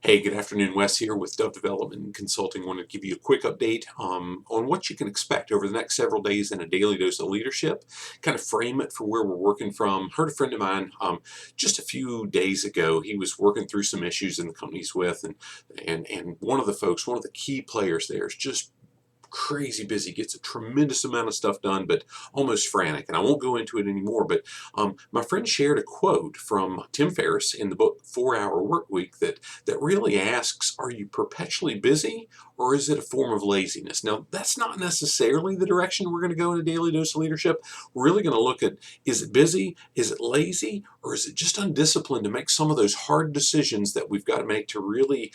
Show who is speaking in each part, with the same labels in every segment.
Speaker 1: Hey, good afternoon. Wes here with Dove Development and Consulting. I want to give you a quick update on what you can expect over the next several days in a daily dose of leadership. Kind of frame it for where we're working from. Heard a friend of mine just a few days ago. He was working through some issues in the company he's with, and one of the folks, one of the key players there, is just crazy busy, gets a tremendous amount of stuff done, but almost frantic. And I won't go into it anymore, but my friend shared a quote from Tim Ferriss in the book 4 Hour Work Week that really asks, are you perpetually busy or is it a form of laziness? Now, that's not necessarily the direction we're going to go in a daily dose of leadership. We're really going to look at, is it busy, is it lazy, or is it just undisciplined to make some of those hard decisions that we've got to make to really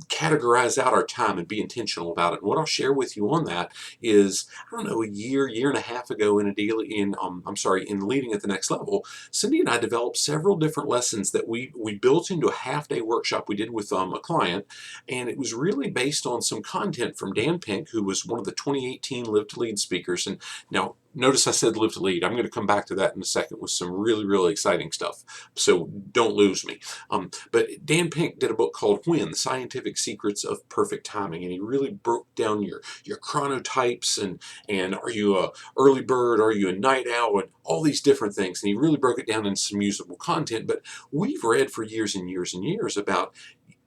Speaker 1: categorize out our time and be intentional about it. And what I'll share with you on that is, I don't know, a year and a half ago in a daily, in leading at the next level, Cindy and I developed several different lessons that we built into a half-day workshop we did with a client, and it was really based on some content from Dan Pink, who was one of the 2018 Live to Lead speakers. And now, notice I said live to lead. I'm going to come back to that in a second with some really, really exciting stuff. So don't lose me. But Dan Pink did a book called When, The Scientific Secrets of Perfect Timing. And he really broke down your chronotypes and are you a early bird? Are you a night owl? And all these different things. And he really broke it down into some usable content. But we've read for years and years and years about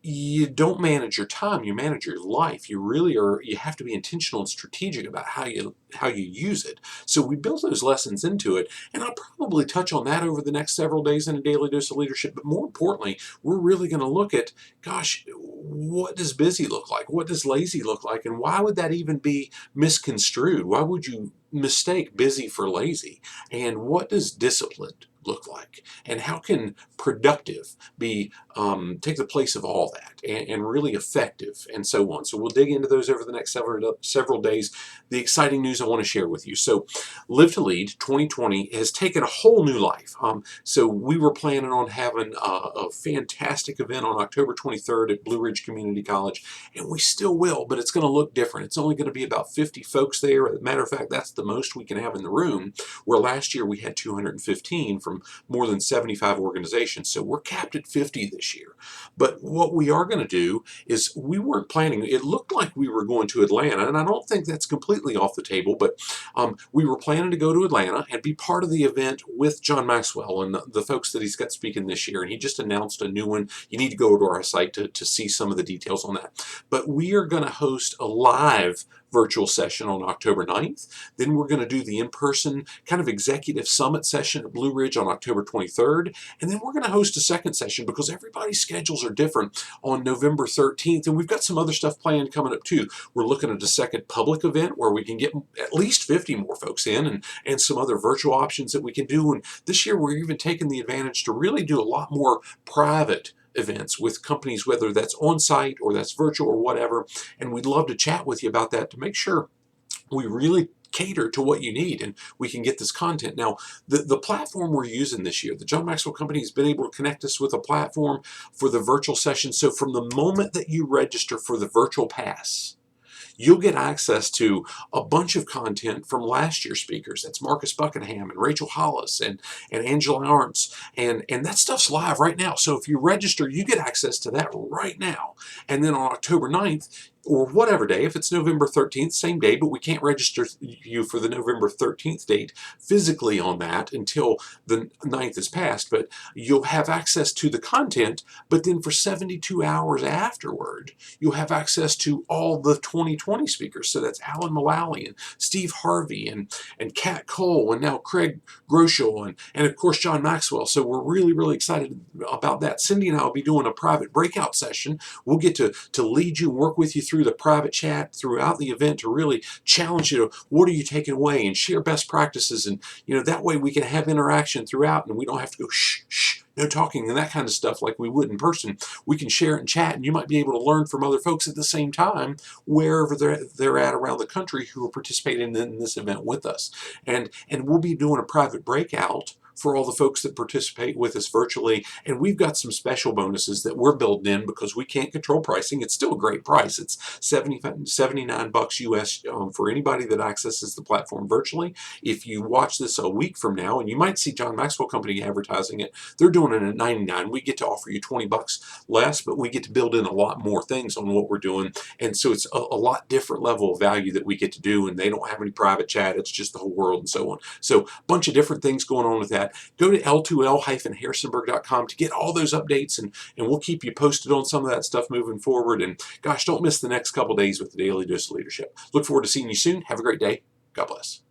Speaker 1: you don't manage your time, you manage your life. You really are, you have to be intentional and strategic about how you use it. So we built those lessons into it, and I'll probably touch on that over the next several days in a daily dose of leadership. But more importantly, we're really going to look at, gosh, what does busy look like? What does lazy look like? And why would that even be misconstrued? Why would you mistake busy for lazy? And what does disciplined look like? And how can productive be take the place of all that and really effective and so on? So we'll dig into those over the next several days. The exciting news I want to share with you. So Live to Lead 2020 has taken a whole new life. So we were planning on having a fantastic event on October 23rd at Blue Ridge Community College, and we still will, but it's going to look different. It's only going to be about 50 folks there. As a matter of fact, that's the most we can have in the room, where last year we had 215 from more than 75 organizations. So we're capped at 50 this year. But what we are going to do is, we weren't planning, it looked like we were going to Atlanta, and I don't think that's completely off the table, but we were planning to go to Atlanta and be part of the event with John Maxwell and the folks that he's got speaking this year. And he just announced a new one. You need to go to our site to see some of the details on that. But we are going to host a live virtual session on October 9th. Then we're going to do the in-person kind of executive summit session at Blue Ridge on October 23rd. And then we're going to host a second session, because everybody's schedules are different, on November 13th. And we've got some other stuff planned coming up too. We're looking at a second public event where we can get at least 50 more folks in, and some other virtual options that we can do. And this year we're even taking the advantage to really do a lot more private events with companies, whether that's on site or that's virtual or whatever. And we'd love to chat with you about that to make sure we really cater to what you need and we can get this content. Now, the platform we're using this year, the John Maxwell Company has been able to connect us with a platform for the virtual session. So from the moment that you register for the virtual pass, you'll get access to a bunch of content from last year's speakers. That's Marcus Buckingham and Rachel Hollis and Angela Arntz. And that stuff's live right now. So if you register, you get access to that right now. And then on October 9th, or whatever day, if it's November 13th, same day, but we can't register you for the November 13th date physically on that until the 9th is passed, but you'll have access to the content. But then for 72 hours afterward, you'll have access to all the 2020 speakers. So that's Alan Mullally and Steve Harvey and Kat Cole and now Craig Groeschel and of course John Maxwell. So we're really, really excited about that. Cindy and I will be doing a private breakout session. We'll get to lead you and work with you through the private chat throughout the event to really challenge you to, what are you taking away, and share best practices. And that way we can have interaction throughout, and we don't have to go shh, shh, no talking and that kind of stuff like we would in person. We can share it and chat, and you might be able to learn from other folks at the same time wherever they're at around the country who are participating in this event with us. And we'll be doing a private breakout for all the folks that participate with us virtually. And we've got some special bonuses that we're building in because we can't control pricing. It's still a great price. It's $79 US for anybody that accesses the platform virtually. If you watch this a week from now, and you might see John Maxwell Company advertising it, they're doing it at $99. We get to offer you $20 less, but we get to build in a lot more things on what we're doing. And so it's a lot different level of value that we get to do, and they don't have any private chat. It's just the whole world and so on. So a bunch of different things going on with that. Go to L2L-Harrisonburg.com to get all those updates, and we'll keep you posted on some of that stuff moving forward. And gosh, don't miss the next couple days with the Daily Dose of Leadership. Look forward to seeing you soon. Have a great day. God bless.